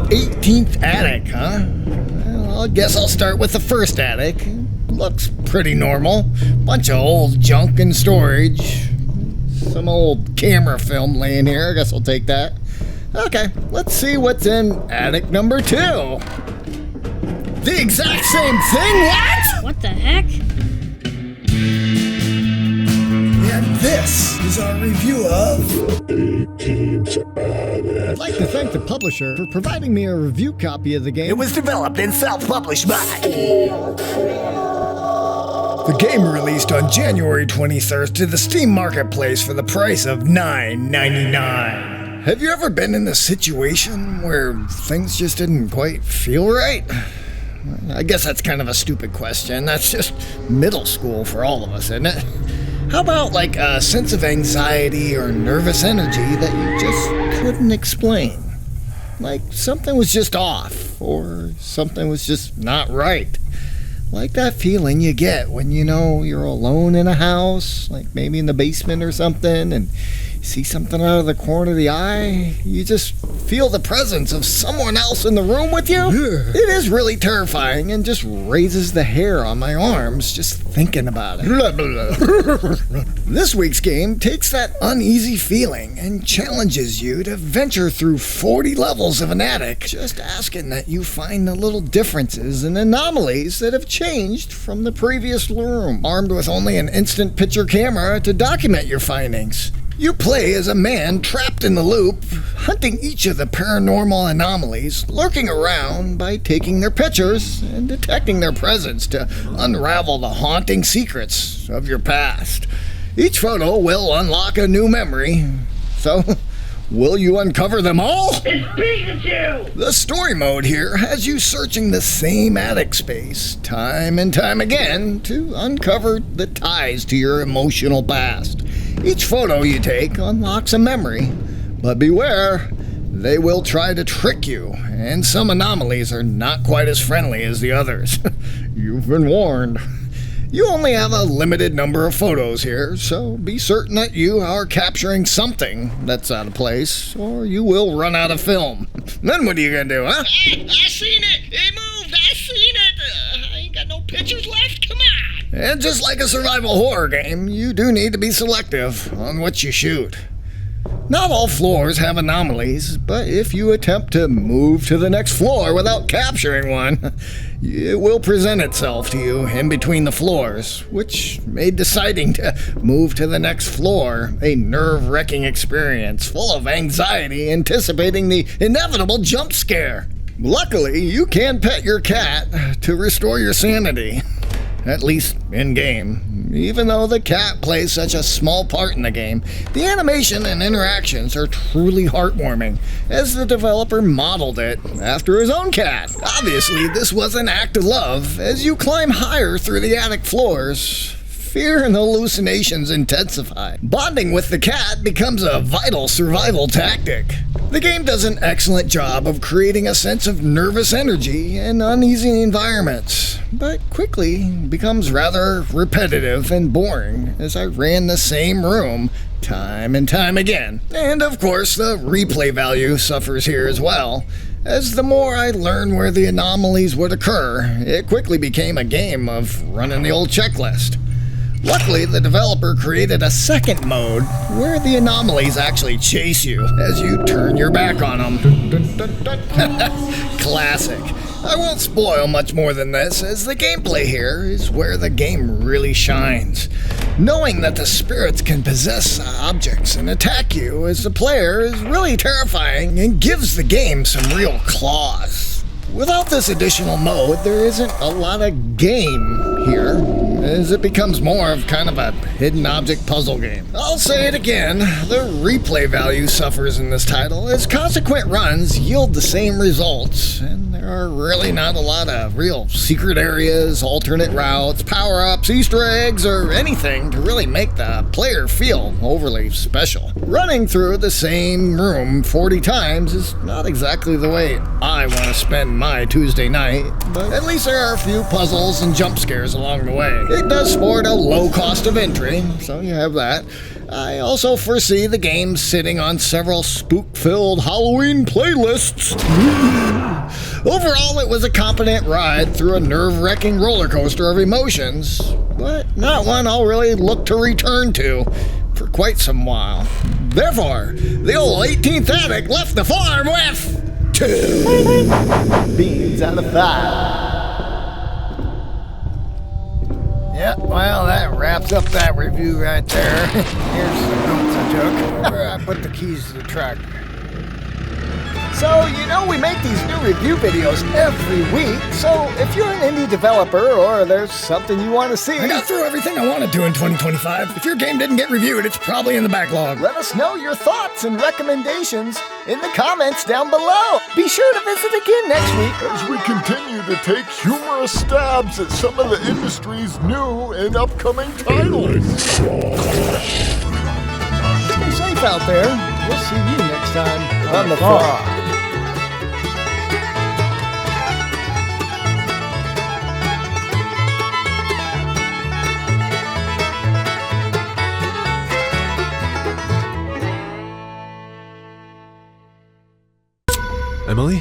18th attic, huh? Well, I guess I'll start with the first attic. Looks pretty normal. Bunch of old junk in storage. Some old camera film laying here. I guess I'll take that. Okay, let's see what's in attic number 2. The exact same thing? What? What the heck? And this is our review of 18th Attic. I'd like to thank the publisher for providing me a review copy of the game. It was developed and self-published by... The game released on January 23rd to the Steam Marketplace for the price of $9.99. Have you ever been in a situation where things just didn't quite feel right? I guess that's kind of a stupid question. That's just middle school for all of us, isn't it? How about like a sense of anxiety or nervous energy that you just couldn't explain? Like something was just off, or something was just not right. Like that feeling you get when you know you're alone in a house, like maybe in the basement or something, and you see something out of the corner of the eye. You just feel the presence of someone else in the room with you. It is really terrifying and just raises the hair on my arms just thinking about it. This week's game takes that uneasy feeling and challenges you to venture through 40 levels of an attic, just asking that you find the little differences and anomalies that have changed from the previous room, armed with only an instant picture camera to document your findings. You play as a man trapped in the loop, hunting each of the paranormal anomalies, lurking around by taking their pictures and detecting their presence to unravel the haunting secrets of your past. Each photo will unlock a new memory, so will you uncover them all? It's Pikachu! The story mode here has you searching the same attic space time and time again to uncover the ties to your emotional past. Each photo you take unlocks a memory, but beware, they will try to trick you, and some anomalies are not quite as friendly as the others. You've been warned. You only have a limited number of photos here, so be certain that you are capturing something that's out of place, or you will run out of film. Then what are you gonna do, huh? I seen it! It moved! I seen it! I ain't got no pictures left? Come on! And just like a survival horror game, you do need to be selective on what you shoot. Not all floors have anomalies, but if you attempt to move to the next floor without capturing one, it will present itself to you in between the floors, which made deciding to move to the next floor a nerve-wracking experience full of anxiety anticipating the inevitable jump scare. Luckily, you can pet your cat to restore your sanity. At least in-game. Even though the cat plays such a small part in the game, the animation and interactions are truly heartwarming, as the developer modeled it after his own cat. Obviously, this was an act of love. As you climb higher through the attic floors, fear and hallucinations intensify. Bonding with the cat becomes a vital survival tactic. The game does an excellent job of creating a sense of nervous energy and uneasy environments, but quickly becomes rather repetitive and boring as I ran the same room time and time again. And of course, the replay value suffers here as well, as the more I learned where the anomalies would occur, it quickly became a game of running the old checklist. Luckily, the developer created a second mode where the anomalies actually chase you as you turn your back on them. Classic. I won't spoil much more than this, as the gameplay here is where the game really shines. Knowing that the spirits can possess objects and attack you as the player is really terrifying and gives the game some real claws. Without this additional mode, there isn't a lot of game here, as it becomes more of kind of a hidden object puzzle game. I'll say it again, the replay value suffers in this title, as consequent runs yield the same results, and there are really not a lot of real secret areas, alternate routes, power-ups, Easter eggs, or anything to really make the player feel overly special. Running through the same room 40 times is not exactly the way I want to spend my Tuesday night, but at least there are a few puzzles and jump scares along the way. It does sport a low cost of entry, so you have that. I also foresee the game sitting on several spook-filled Halloween playlists. Overall, it was a competent ride through a nerve-wracking roller coaster of emotions, but not one I'll really look to return to for quite some while. Therefore, the old 18th addict left the farm with 2 beans out of 5. Yeah, well, that wraps up that review right there. Here's the notes I took. Where I put the keys to the tractor. So, we make these new review videos every week, so if you're an indie developer or there's something you want to see... I got through everything I wanted to in 2025. If your game didn't get reviewed, it's probably in the backlog. Let us know your thoughts and recommendations in the comments down below. Be sure to visit again next week as we continue to take humorous stabs at some of the industry's new and upcoming titles. Stay safe out there. We'll see you next time on the farm. Emily?